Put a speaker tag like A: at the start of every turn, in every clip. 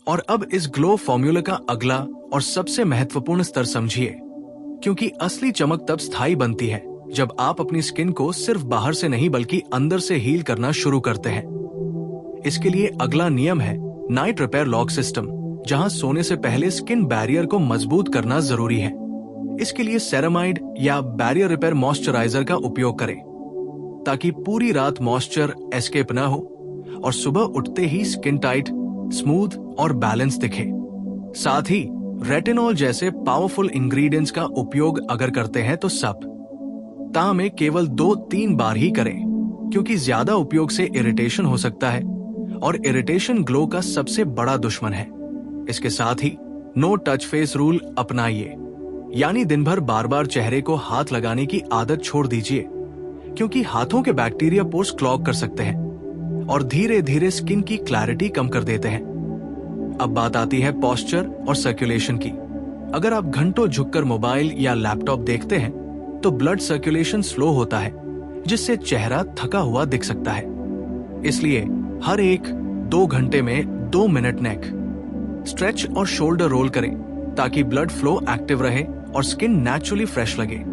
A: और अब इस ग्लो फॉर्मूला का अगला और सबसे महत्वपूर्ण स्तर समझिए, क्योंकि असली चमक तब स्थायी बनती है जब आप अपनी स्किन को सिर्फ बाहर से नहीं बल्कि अंदर से हील करना शुरू करते हैं। इसके लिए अगला नियम है नाइट रिपेयर लॉक सिस्टम, जहां सोने से पहले स्किन बैरियर को मजबूत करना जरूरी है। इसके लिए सेरामाइड या बैरियर रिपेयर मॉइस्चराइजर का उपयोग करें ताकि पूरी रात मॉइस्चर एस्केप ना हो और सुबह उठते ही स्किन टाइट, स्मूथ और बैलेंस दिखे। साथ ही रेटिनॉल जैसे पावरफुल इंग्रेडिएंट्स का उपयोग अगर करते हैं तो सप्ताह में केवल 2-3 बार ही करें, क्योंकि ज्यादा उपयोग से इरिटेशन हो सकता है और इरिटेशन ग्लो का सबसे बड़ा दुश्मन है। इसके साथ ही नो टच फेस रूल अपनाइए, यानी दिन भर बार बार चेहरे को हाथ लगाने की आदत छोड़ दीजिए, क्योंकि हाथों के बैक्टीरिया पोर्स क्लॉग कर सकते हैं और धीरे धीरे स्किन की क्लैरिटी कम कर देते हैं। अब बात आती है पोस्चर और सर्कुलेशन की। अगर आप घंटों झुककर मोबाइल या लैपटॉप देखते हैं तो ब्लड सर्कुलेशन स्लो होता है, जिससे चेहरा थका हुआ दिख सकता है। इसलिए हर 1-2 घंटे में 2 मिनट नेक स्ट्रेच और शोल्डर रोल करें ताकि ब्लड फ्लो एक्टिव रहे और स्किन नेचुरली फ्रेश लगे।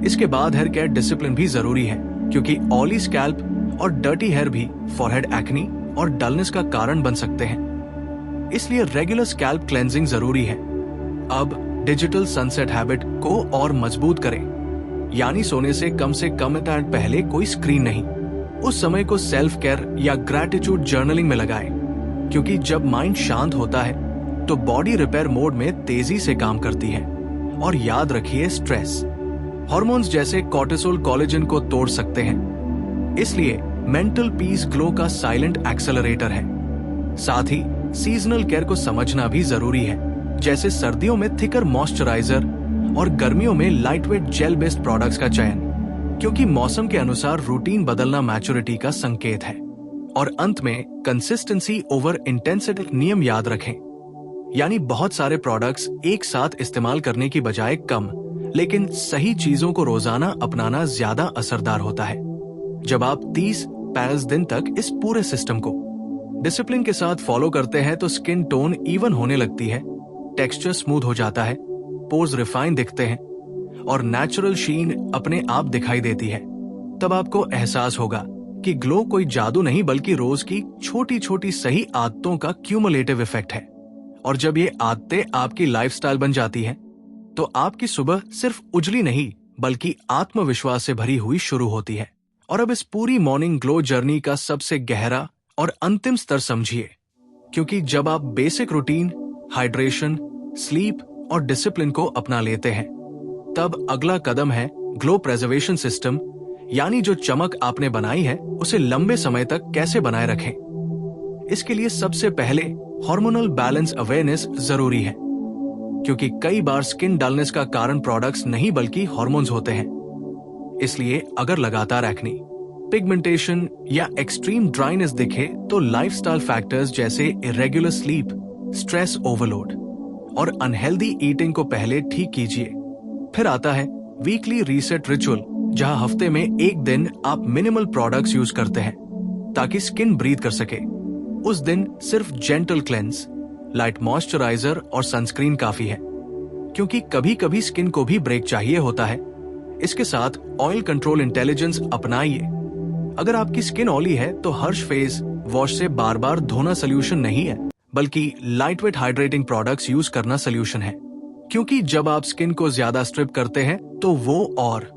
A: इसके बाद हेयर केयर डिसिप्लिन भी जरूरी है, क्योंकि ऑयली स्कैल्प और डर्टी हेयर भी फॉरहेड एक्नी और डलनेस का कारण बन सकते हैं। इसलिए रेगुलर स्कैल्प क्लेंजिंग जरूरी है। अब डिजिटल सनसेट हैबिट को और मजबूत करें, यानी सोने से कम मिनट पहले कोई स्क्रीन नहीं। उस समय को सेल्फ केयर या ग्रैटिट्यूड जर्नलिंग में लगाएं, क्योंकि जब माइंड शांत होता है तो बॉडी रिपेयर मोड में तेजी से काम करती है। और याद रखिए, स्ट्रेस हार्मोन्स जैसे कॉर्टिसोल कोलेजन को तोड़ सकते हैं, इसलिए मेंटल पीस ग्लो का साइलेंट एक्सेलरेटर है। साथ ही सीजनल केयर को समझना भी जरूरी है, जैसे सर्दियों में थिकर मॉइस्चराइजर और गर्मियों में लाइटवेट जेल बेस्ड प्रोडक्ट्स का चयन, क्योंकि मौसम के अनुसार रूटीन बदलना मैच्योरिटी का संकेत है। और अंत में कंसिस्टेंसी ओवर इंटेंसिटी नियम याद रखें, यानी बहुत सारे प्रोडक्ट्स एक साथ इस्तेमाल करने की बजाय कम लेकिन सही चीजों को रोजाना अपनाना ज्यादा असरदार होता है। जब आप 30-35 दिन तक इस पूरे सिस्टम को डिसिप्लिन के साथ फॉलो करते हैं तो स्किन टोन इवन होने लगती है, टेक्सचर स्मूथ हो जाता है, पोर्स रिफाइन दिखते हैं और नेचुरल शीन अपने आप दिखाई देती है। तब आपको एहसास होगा कि ग्लो कोई जादू नहीं बल्कि रोज की छोटी छोटी सही आदतों का क्यूमुलेटिव इफेक्ट है। और जब ये आदतें आपकी लाइफस्टाइल बन जाती हैं, तो आपकी सुबह सिर्फ उजली नहीं बल्कि आत्मविश्वास से भरी हुई शुरू होती है। और अब इस पूरी मॉर्निंग ग्लो जर्नी का सबसे गहरा और अंतिम स्तर समझिए, क्योंकि जब आप बेसिक रूटीन, हाइड्रेशन, स्लीप और डिसिप्लिन को अपना लेते हैं, तब अगला कदम है ग्लो प्रिजर्वेशन सिस्टम, यानी जो चमक आपने बनाई है उसे लंबे समय तक कैसे बनाए रखें। इसके लिए सबसे पहले हार्मोनल बैलेंस अवेयरनेस जरूरी है, क्योंकि कई बार स्किन डलनेस का कारण प्रोडक्ट्स नहीं बल्कि हार्मोन्स होते हैं। इसलिए अगर लगातार एक्ने, पिगमेंटेशन या एक्सट्रीम ड्राइनेस दिखे तो लाइफस्टाइल फैक्टर्स जैसे इरेगुलर स्लीप, स्ट्रेस ओवरलोड और अनहेल्दी ईटिंग को पहले ठीक कीजिए। फिर आता है वीकली रीसेट रिचुअल, जहां हफ्ते में एक दिन आप मिनिमल प्रोडक्ट्स यूज करते हैं ताकि स्किन ब्रीथ कर सके। उस दिन सिर्फ जेंटल क्लेंस, लाइट मॉइस्चराइजर और सनस्क्रीन काफी है, क्योंकि कभी कभी स्किन को भी ब्रेक चाहिए होता है। इसके साथ ऑयल कंट्रोल इंटेलिजेंस अपनाइए। अगर आपकी स्किन ऑयली है तो हर्ष फेस वॉश से बार बार धोना सोल्यूशन नहीं है, बल्कि लाइटवेट हाइड्रेटिंग प्रोडक्ट्स यूज करना सोल्यूशन है, क्योंकि जब आप स्किन को ज्यादा स्ट्रिप करते हैं तो वो और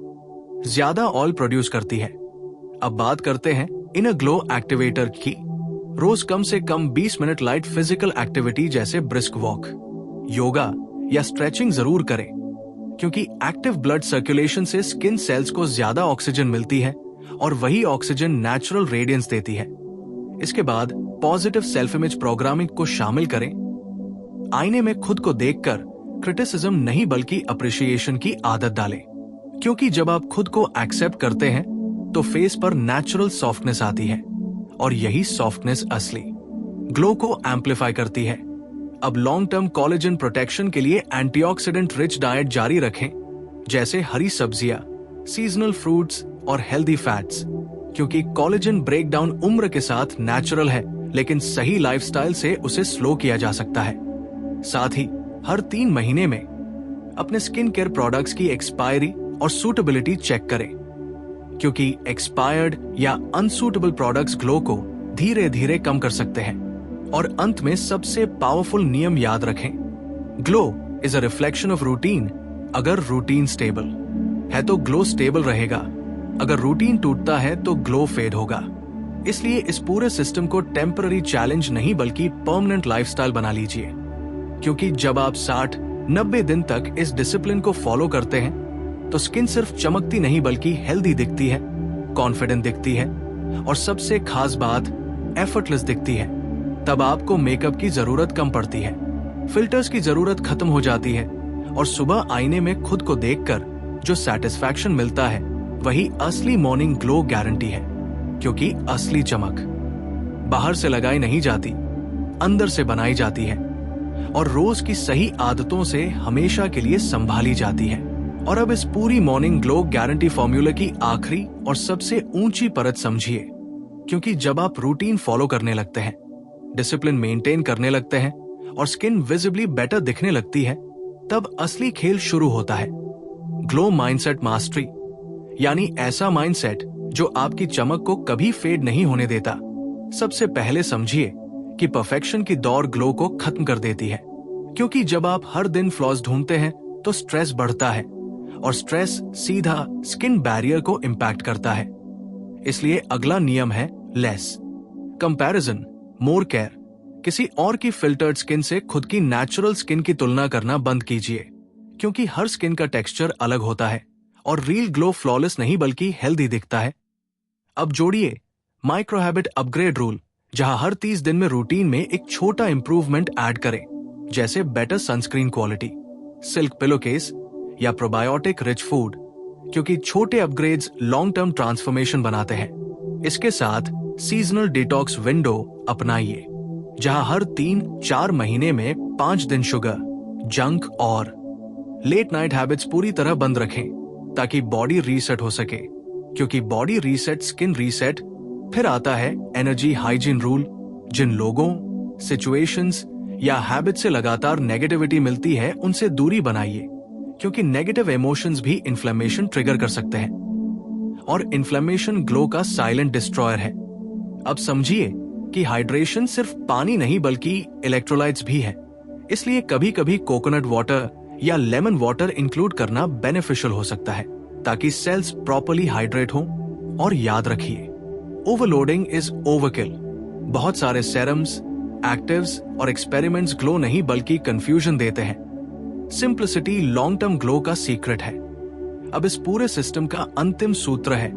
A: ज्यादा ऑयल प्रोड्यूस करती है। अब बात करते हैं इनर ग्लो एक्टिवेटर की। रोज कम से कम 20 मिनट लाइट फिजिकल एक्टिविटी जैसे ब्रिस्क वॉक, योगा या स्ट्रेचिंग जरूर करें, क्योंकि एक्टिव ब्लड सर्कुलेशन से स्किन सेल्स को ज्यादा ऑक्सीजन मिलती है और वही ऑक्सीजन नेचुरल रेडियंस देती है। इसके बाद पॉजिटिव सेल्फ इमेज प्रोग्रामिंग को शामिल करें। आईने में खुद को देखकर क्रिटिसिज्म नहीं बल्कि अप्रिशिएशन की आदत डालें, क्योंकि जब आप खुद को एक्सेप्ट करते हैं तो फेस पर नेचुरल सॉफ्टनेस आती है और यही सॉफ्टनेस असली ग्लो को एम्पलीफाई करती है। अब लॉन्ग टर्म कोलेजन प्रोटेक्शन के लिए एंटीऑक्सीडेंट रिच डाइट जारी रखें, जैसे हरी सब्जियां, सीजनल फ्रूट्स और हेल्दी फैट्स, क्योंकि कोलेजन ब्रेकडाउन उम्र के साथ नेचुरल है लेकिन सही लाइफस्टाइल से उसे स्लो किया जा सकता है। साथ ही हर 3 महीने में अपने स्किन केयर प्रोडक्ट्स की एक्सपायरी और सूटेबिलिटी चेक करें, क्योंकि एक्सपायर्ड या अनसूटेबल प्रोडक्ट्स ग्लो को धीरे धीरे कम कर सकते हैं। और अंत में सबसे पावरफुल नियम याद रखें, glow is a reflection of routine. अगर रूटीन स्टेबल है तो ग्लो स्टेबल रहेगा, अगर रूटीन टूटता है तो ग्लो फेड होगा। इसलिए इस पूरे सिस्टम को टेम्पररी चैलेंज नहीं बल्कि परमानेंट लाइफस्टाइल बना लीजिए, क्योंकि जब आप 60-90 दिन तक इस डिसिप्लिन को फॉलो करते हैं तो स्किन सिर्फ चमकती नहीं बल्कि हेल्दी दिखती है, कॉन्फिडेंट दिखती है और सबसे खास बात एफर्टलेस दिखती है। तब आपको मेकअप की जरूरत कम पड़ती है, फिल्टर्स की जरूरत खत्म हो जाती है और सुबह आईने में खुद को देखकर जो सेटिस्फैक्शन मिलता है वही असली मॉर्निंग ग्लो गारंटी है। क्योंकि असली चमक बाहर से लगाई नहीं जाती, अंदर से बनाई जाती है और रोज की सही आदतों से हमेशा के लिए संभाली जाती है। और अब इस पूरी मॉर्निंग ग्लो गारंटी फॉर्मूला की आखिरी और सबसे ऊंची परत समझिए, क्योंकि जब आप रूटीन फॉलो करने लगते हैं, डिसिप्लिन मेंटेन करने लगते हैं और स्किन विजिबली बेटर दिखने लगती है, तब असली खेल शुरू होता है। ग्लो माइंडसेट मास्टरी, यानी ऐसा माइंडसेट जो आपकी चमक को कभी फेड नहीं होने देता। सबसे पहले समझिए कि परफेक्शन की दौड़ ग्लो को खत्म कर देती है, क्योंकि जब आप हर दिन फ्लॉज ढूंढते हैं तो स्ट्रेस बढ़ता है और स्ट्रेस सीधा स्किन बैरियर को इंपैक्ट करता है। इसलिए अगला नियम है लेस कंपैरिजन मोर केयर। किसी और की फिल्टर्ड स्किन से खुद की नेचुरल स्किन की तुलना करना बंद कीजिए, क्योंकि हर स्किन का टेक्सचर अलग होता है और रियल ग्लो फ्लॉलेस नहीं बल्कि हेल्दी दिखता है। अब जोड़िए माइक्रो हैबिट अपग्रेड रूल, जहां हर 30 दिन में रूटीन में एक छोटा इंप्रूवमेंट ऐड करें, जैसे better sunscreen quality, silk pillow case या प्रोबायोटिक रिच फूड, क्योंकि छोटे अपग्रेड्स लॉन्ग टर्म ट्रांसफॉर्मेशन बनाते हैं। इसके साथ सीजनल डिटॉक्स विंडो अपनाइए, जहां हर 3-4 महीने में 5 दिन शुगर, जंक और लेट नाइट हैबिट्स पूरी तरह बंद रखें, ताकि बॉडी रीसेट हो सके। क्योंकि बॉडी रीसेट स्किन रीसेट। फिर आता है एनर्जी हाइजीन रूल। जिन लोगों, सिचुएशंस या हैबिट से लगातार नेगेटिविटी मिलती है, उनसे दूरी बनाइए, क्योंकि नेगेटिव इमोशंस भी इन्फ्लेमेशन ट्रिगर कर सकते हैं और इन्फ्लेमेशन ग्लो का साइलेंट डिस्ट्रॉयर है। अब समझिए कि हाइड्रेशन सिर्फ पानी नहीं बल्कि इलेक्ट्रोलाइट्स भी है। इसलिए कभी कभी कोकोनट वाटर या लेमन वाटर इंक्लूड करना बेनिफिशियल हो सकता है, ताकि सेल्स प्रॉपर्ली हाइड्रेट हों। और याद रखिए, ओवरलोडिंग इज ओवरकिल। बहुत सारे सेरम्स, एक्टिव्स और एक्सपेरिमेंट्स ग्लो नहीं बल्कि कंफ्यूजन देते हैं। सिंप्लिसिटी लॉन्ग टर्म ग्लो का सीक्रेट है। अब इस पूरे सिस्टम का अंतिम सूत्र है,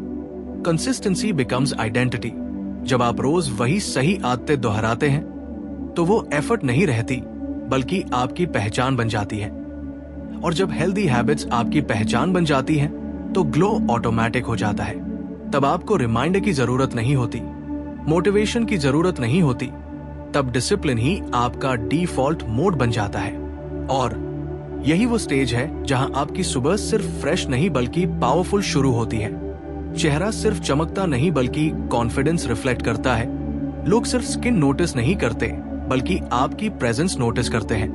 A: कंसिस्टेंसी बिकम्स आइडेंटिटी। जब आप रोज वही सही आदतें दोहराते हैं तो वो एफर्ट नहीं रहती बल्कि आपकी पहचान बन जाती है। और जब हेल्दी हैबिट्स आपकी पहचान बन जाती हैं तो ग्लो ऑटोमेटिक हो जाता है। तब आपको रिमाइंडर की जरूरत नहीं होती, मोटिवेशन की जरूरत नहीं होती। तब डिसिप्लिन ही आपका डिफॉल्ट मोड बन जाता है। और यही वो स्टेज है जहां आपकी सुबह सिर्फ फ्रेश नहीं बल्कि पावरफुल शुरू होती है। चेहरा सिर्फ चमकता नहीं बल्कि कॉन्फिडेंस रिफ्लेक्ट करता है। लोग सिर्फ स्किन नोटिस नहीं करते बल्कि आपकी प्रेजेंस नोटिस करते हैं,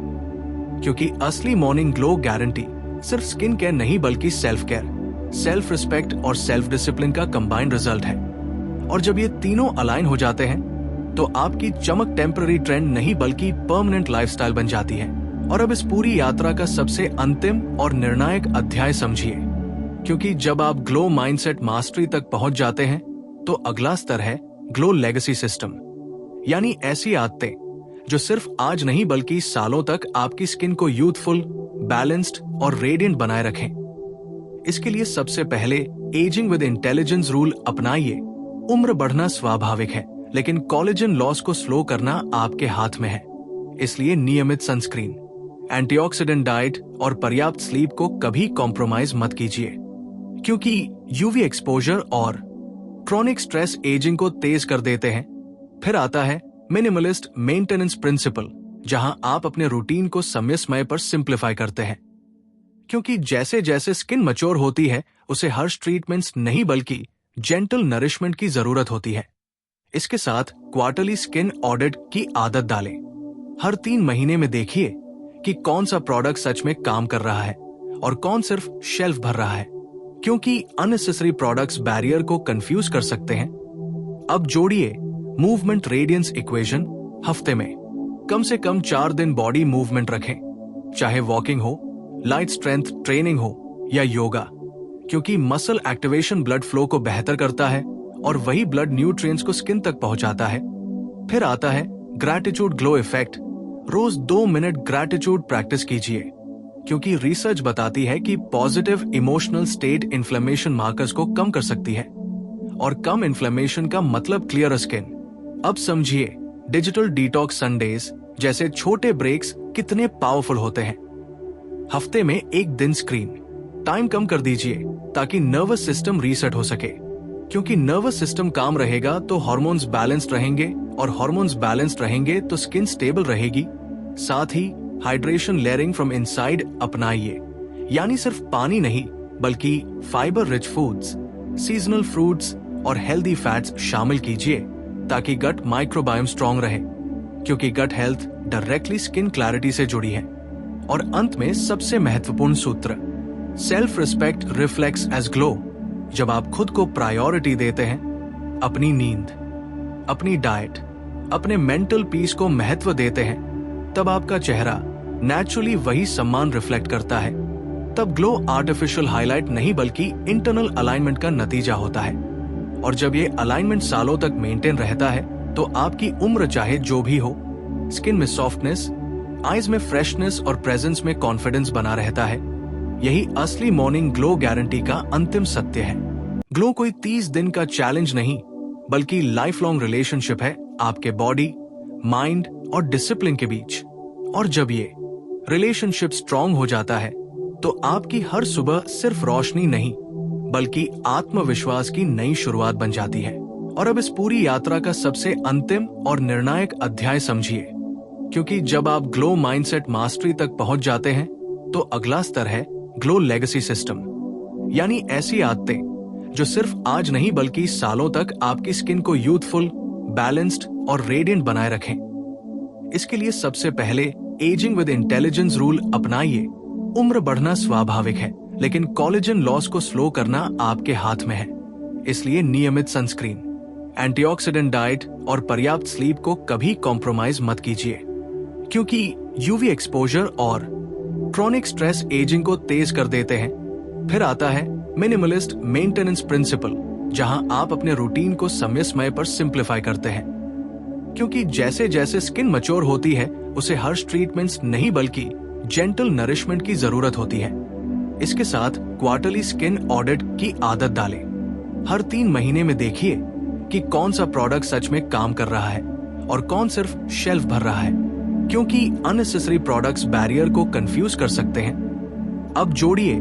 A: क्योंकि असली मॉर्निंग ग्लो गारंटी सिर्फ स्किन केयर नहीं बल्कि सेल्फ केयर, सेल्फ रिस्पेक्ट और सेल्फ डिसिप्लिन का कंबाइंड रिजल्ट है। और जब ये तीनों अलाइन हो जाते हैं तो आपकी चमक टेम्पररी ट्रेंड नहीं बल्कि परमानेंट लाइफस्टाइल बन जाती है। और अब इस पूरी यात्रा का सबसे अंतिम और निर्णायक अध्याय समझिए, क्योंकि जब आप ग्लो माइंडसेट मास्टरी तक पहुंच जाते हैं तो अगला स्तर है ग्लो लेगेसी सिस्टम, यानी ऐसी आदतें जो सिर्फ आज नहीं बल्कि सालों तक आपकी स्किन को यूथफुल, बैलेंस्ड और रेडिएंट बनाए रखें। इसके लिए सबसे पहले एजिंग विद इंटेलिजेंस रूल अपनाइए। उम्र बढ़ना स्वाभाविक है, लेकिन कोलेजन लॉस को स्लो करना आपके हाथ में है। इसलिए नियमित सनस्क्रीन, एंटीऑक्सीडेंट डाइट और पर्याप्त स्लीप को कभी कॉम्प्रोमाइज मत कीजिए, क्योंकि यूवी एक्सपोजर और क्रॉनिक स्ट्रेस एजिंग को तेज कर देते हैं। फिर आता है मिनिमलिस्ट मेंटेनेंस प्रिंसिपल, जहां आप अपने रूटीन को समय समय पर सिंप्लीफाई करते हैं, क्योंकि जैसे जैसे स्किन मैच्योर होती है उसे हर्ष ट्रीटमेंट्स नहीं बल्कि जेंटल नरिशमेंट की जरूरत होती है। इसके साथ क्वार्टरली स्किन ऑडिट की आदत डालें। हर 3 महीने में देखिए कि कौन सा प्रोडक्ट सच में काम कर रहा है और कौन सिर्फ शेल्फ भर रहा है, क्योंकि अननेसेसरी प्रोडक्ट्स बैरियर को कंफ्यूज कर सकते हैं। अब जोड़िए मूवमेंट रेडियंस इक्वेशन। हफ्ते में कम से कम 4 दिन बॉडी मूवमेंट रखें, चाहे वॉकिंग हो, लाइट स्ट्रेंथ ट्रेनिंग हो या योगा, क्योंकि मसल एक्टिवेशन ब्लड फ्लो को बेहतर करता है और वही ब्लड न्यूट्रिएंट्स को स्किन तक पहुंचाता है। फिर आता है ग्रैटिट्यूड ग्लो इफेक्ट। रोज 2 मिनट ग्रैटिट्यूड प्रैक्टिस कीजिए, क्योंकि रिसर्च बताती है कि positive emotional state inflammation markers को कम कर सकती है, और कम इन्फ्लेमेशन का मतलब क्लियर स्किन। अब समझिए डिजिटल डिटॉक्स संडेज जैसे छोटे ब्रेक्स कितने पावरफुल होते हैं। हफ्ते में 1 दिन स्क्रीन टाइम कम कर दीजिए ताकि नर्वस सिस्टम रीसेट हो सके, क्योंकि नर्वस सिस्टम काम रहेगा तो हार्मोन्स बैलेंस्ड रहेंगे, और हार्मोन्स बैलेंस्ड रहेंगे तो स्किन स्टेबल रहेगी। साथ ही हाइड्रेशन लेयरिंग फ्रॉम इनसाइड अपनाइए, यानी सिर्फ पानी नहीं बल्कि fibre rich foods, seasonal fruits और हेल्दी फैट्स शामिल कीजिए ताकि गट माइक्रोबायोम स्ट्रांग रहे, क्योंकि gut health directly skin clarity से जुड़ी है। और अंत में सबसे महत्वपूर्ण सूत्र, self respect reflects as glow. जब आप खुद को प्रायोरिटी देते हैं, अपनी नींद, अपनी डाइट, अपने मेंटल पीस को महत्व देते हैं, तब आपका चेहरा नेचुरली वही सम्मान रिफ्लेक्ट करता है। तब ग्लो आर्टिफिशियल हाईलाइट नहीं बल्कि इंटरनल अलाइनमेंट का नतीजा होता है। और जब ये अलाइनमेंट सालों तक मेंटेन रहता है तो आपकी उम्र चाहे जो भी हो, स्किन में सॉफ्टनेस, आईज में फ्रेशनेस और प्रेजेंस में कॉन्फिडेंस बना रहता है। यही असली मॉर्निंग ग्लो गारंटी का अंतिम सत्य है। ग्लो कोई 30 दिन का चैलेंज नहीं बल्कि लाइफ लॉन्ग रिलेशनशिप है आपके बॉडी, माइंड और डिसिप्लिन के बीच। और जब ये रिलेशनशिप स्ट्रांग हो जाता है तो आपकी हर सुबह सिर्फ रोशनी नहीं बल्कि आत्मविश्वास की नई शुरुआत बन जाती है। और अब इस पूरी यात्रा का सबसे अंतिम और निर्णायक अध्याय समझिए, क्योंकि जब आप ग्लो माइंडसेट मास्टरी तक पहुंच जाते हैं तो अगला स्तर है ग्लो लेगेसी सिस्टम, यानी ऐसी आदतें जो सिर्फ आज नहीं बल्कि सालों तक आपकी स्किन को यूथफुल, बैलेंस्ड और रेडिएंट बनाए रखें। इसके लिए सबसे पहले एजिंग विद इंटेलिजेंस रूल अपनाइए। उम्र बढ़ना स्वाभाविक है, लेकिन कोलेजन लॉस को स्लो करना आपके हाथ में है। इसलिए नियमित सनस्क्रीन, एंटीऑक्सीडेंट डाइट और पर्याप्त स्लीप को कभी कॉम्प्रोमाइज मत कीजिए, क्योंकि यूवी एक्सपोजर और क्रोनिक स्ट्रेस एजिंग को तेज कर देते हैं। फिर आता है मिनिमलिस्ट मेंटेनेंस प्रिंसिपल, जहां आप अपने रूटीन को समय समय पर सिंप्लीफाई करते हैं, क्योंकि जैसे जैसे स्किन मैच्योर होती है उसे हर्ष ट्रीटमेंट्स नहीं बल्कि जेंटल नरिशमेंट की जरूरत होती है। इसके साथ क्वार्टरली स्किन ऑडिट की आदत डालें। हर 3 महीने में देखिए कि कौन सा प्रोडक्ट सच में काम कर रहा है और कौन सिर्फ शेल्फ भर रहा है, क्योंकि अननेसेसरी प्रोडक्ट्स बैरियर को कंफ्यूज कर सकते हैं। अब जोड़िए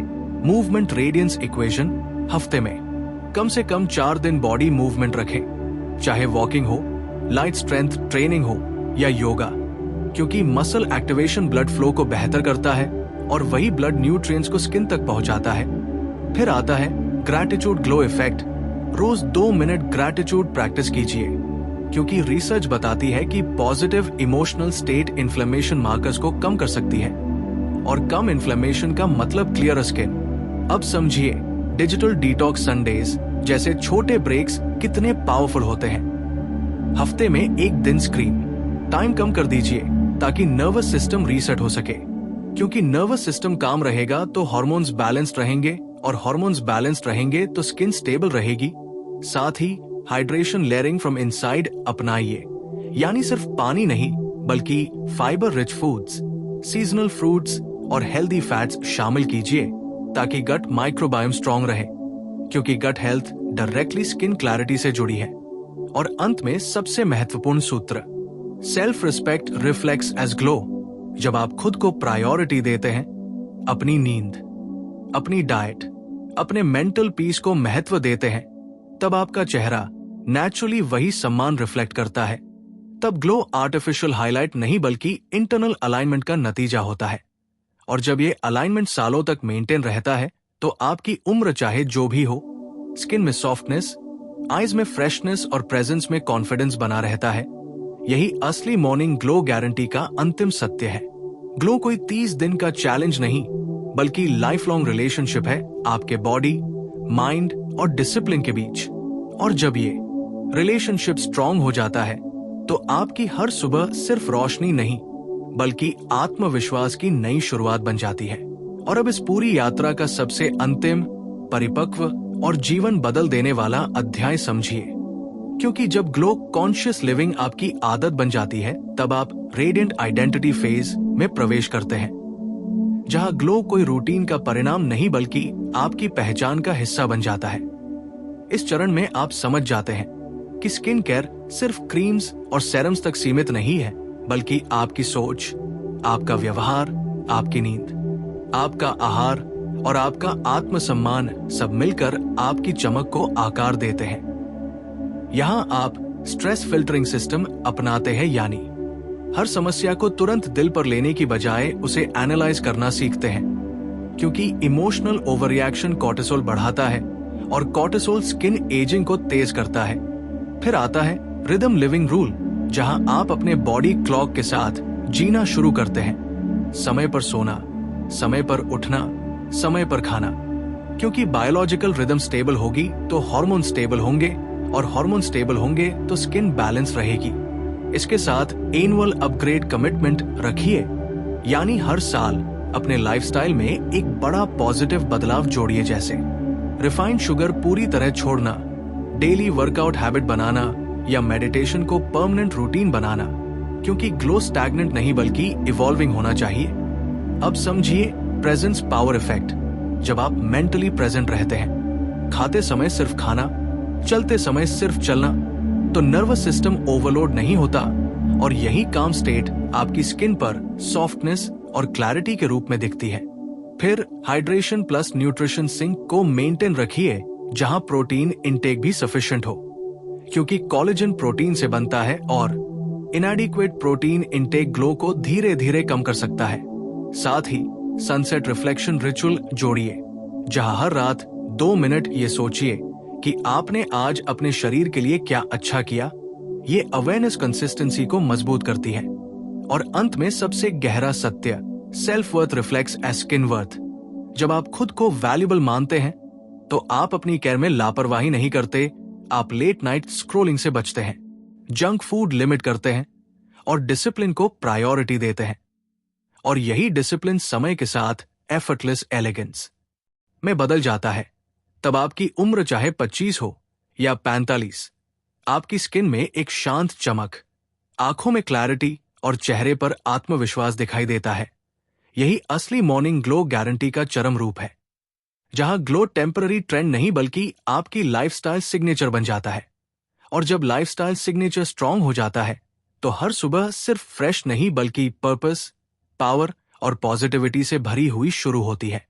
A: मूवमेंट रेडियंस इक्वेशन। हफ्ते में कम से कम 4 दिन बॉडी मूवमेंट रखें, चाहे वॉकिंग हो, लाइट स्ट्रेंथ ट्रेनिंग हो या योगा, क्योंकि मसल एक्टिवेशन ब्लड फ्लो को बेहतर करता है और वही ब्लड न्यूट्रिएंट्स को स्किन तक पहुंचाता है। फिर आता है ग्रैटिट्यूड ग्लो इफेक्ट। रोज 2 मिनट ग्रैटिट्यूड प्रैक्टिस कीजिए, क्योंकि रिसर्च बताती है कि positive emotional state inflammation markers को कम कर सकती है, और कम इन्फ्लेमेशन का मतलब क्लियर स्किन। अब समझिए डिजिटल डिटॉक्स संडेज जैसे छोटे ब्रेक्स कितने पावरफुल होते हैं। हफ्ते में 1 दिन स्क्रीन टाइम कम कर दीजिए ताकि नर्वस सिस्टम रीसेट हो सके, क्योंकि नर्वस सिस्टम काम रहेगा तो हार्मोन्स बैलेंस्ड रहेंगे, और हार्मोन्स बैलेंस्ड रहेंगे तो स्किन स्टेबल रहेगी। साथ ही हाइड्रेशन लेयरिंग फ्रॉम इनसाइड अपनाइए, यानी सिर्फ पानी नहीं बल्कि fibre rich foods, seasonal fruits और हेल्दी फैट्स शामिल कीजिए ताकि गट माइक्रोबायोम स्ट्रांग रहे, क्योंकि gut health directly skin clarity से जुड़ी है। और अंत में सबसे महत्वपूर्ण सूत्र, self respect reflects as glow. जब आप खुद को प्रायोरिटी देते हैं, अपनी नींद, अपनी डाइट, अपने मेंटल पीस को महत्व देते हैं, तब आपका चेहरा नेचुरली वही सम्मान रिफ्लेक्ट करता है। तब ग्लो आर्टिफिशियल हाईलाइट नहीं बल्कि इंटरनल अलाइनमेंट का नतीजा होता है। और जब ये अलाइनमेंट सालों तक मेंटेन रहता है तो आपकी उम्र चाहे जो भी हो, स्किन में सॉफ्टनेस, आईज में फ्रेशनेस और प्रेजेंस में कॉन्फिडेंस बना रहता है। यही असली मॉर्निंग ग्लो गारंटी का अंतिम सत्य है। ग्लो कोई 30 दिन का चैलेंज नहीं, बल्कि लाइफ लॉन्ग रिलेशनशिप है आपके बॉडी, माइंड और डिसिप्लिन के बीच। और जब ये रिलेशनशिप स्ट्रांग हो जाता है तो आपकी हर सुबह सिर्फ रोशनी नहीं, बल्कि आत्मविश्वास की नई शुरुआत बन जाती है। और अब इस पूरी यात्रा का सबसे अंतिम, परिपक्व और जीवन बदल देने वाला अध्याय समझिए। क्योंकि जब ग्लो कॉन्शियस लिविंग आपकी आदत बन जाती है, तब आप रेडिएंट आइडेंटिटी फेज में प्रवेश करते हैं, जहां ग्लो कोई रूटीन का परिणाम नहीं, बल्कि आपकी पहचान का हिस्सा बन जाता है। इस चरण में आप समझ जाते हैं कि स्किन केयर सिर्फ क्रीम्स और सेरम्स तक सीमित नहीं है, बल्कि आपकी सोच, आपका व्यवहार, आपकी नींद, आपका आहार और आपका आत्मसम्मान सब मिलकर आपकी चमक को आकार देते हैं। यहां आप स्ट्रेस फिल्टरिंग सिस्टम अपनाते हैं, यानी हर समस्या को तुरंत दिल पर लेने की बजाय उसे एनालाइज करना सीखते हैं। क्योंकि इमोशनल ओवररिएक्शन कॉर्टिसोल बढ़ाता है और कॉर्टिसोल स्किन एजिंग को तेज करता है। फिर आता है रिदम लिविंग रूल, जहां आप अपने बॉडी क्लॉक के साथ जीना शुरू करते हैं। समय पर सोना, समय पर उठना, समय पर खाना। क्योंकि बायोलॉजिकल रिदम स्टेबल होगी तो हार्मोन स्टेबल होंगे, और हार्मोन स्टेबल होंगे तो स्किन बैलेंस रहेगी। इसके साथ एनुअल अपग्रेड कमिटमेंट रखिए, यानी हर साल अपने लाइफस्टाइल में एक बड़ा पॉजिटिव बदलाव जोड़िए, जैसे रिफाइंड शुगर पूरी तरह छोड़ना, डेली वर्कआउट हैबिट बनाना या मेडिटेशन को परमानेंट रूटीन बनाना। क्योंकि ग्लो स्टैग्नेंट नहीं, बल्कि इवॉल्विंग होना चाहिए। अब समझिए प्रेजेंस पावर इफेक्ट। जब आप मेंटली प्रेजेंट रहते हैं, खाते समय सिर्फ खाना, चलते समय सिर्फ चलना, तो नर्वस सिस्टम ओवरलोड नहीं होता, और यही काम स्टेट आपकी स्किन पर सॉफ्टनेस और क्लैरिटी के रूप में दिखती है। फिर हाइड्रेशन प्लस न्यूट्रिशन सिंक को मेंटेन रखिए, जहां प्रोटीन इंटेक भी सफिशिएंट हो, क्योंकि कोलेजन प्रोटीन से बनता है और इनएडिक्वेट प्रोटीन इंटेक ग्लो को धीरे धीरे कम कर सकता है। साथ ही सनसेट रिफ्लेक्शन रिचुअल जोड़िए, जहां हर रात 2 मिनट ये सोचिए कि आपने आज अपने शरीर के लिए क्या अच्छा किया। ये अवेयरनेस कंसिस्टेंसी को मजबूत करती है। और अंत में सबसे गहरा सत्य, self worth reflects as skin worth. जब आप खुद को वैल्यूएबल मानते हैं तो आप अपनी केयर में लापरवाही नहीं करते। आप लेट नाइट स्क्रोलिंग से बचते हैं, जंक फूड लिमिट करते हैं और डिसिप्लिन को प्रायोरिटी देते हैं। और यही डिसिप्लिन समय के साथ एफर्टलेस एलिगेंस में बदल जाता है। तब आपकी उम्र चाहे 25 हो या 45, आपकी स्किन में एक शांत चमक, आंखों में क्लैरिटी और चेहरे पर आत्मविश्वास दिखाई देता है। यही असली मॉर्निंग ग्लो गारंटी का चरम रूप है, जहां ग्लो टेम्पररी ट्रेंड नहीं, बल्कि आपकी लाइफस्टाइल सिग्नेचर बन जाता है। और जब लाइफस्टाइल सिग्नेचर स्ट्रांग हो जाता है तो हर सुबह सिर्फ फ्रेश नहीं, बल्कि पर्पस, पावर और पॉजिटिविटी से भरी हुई शुरू होती है।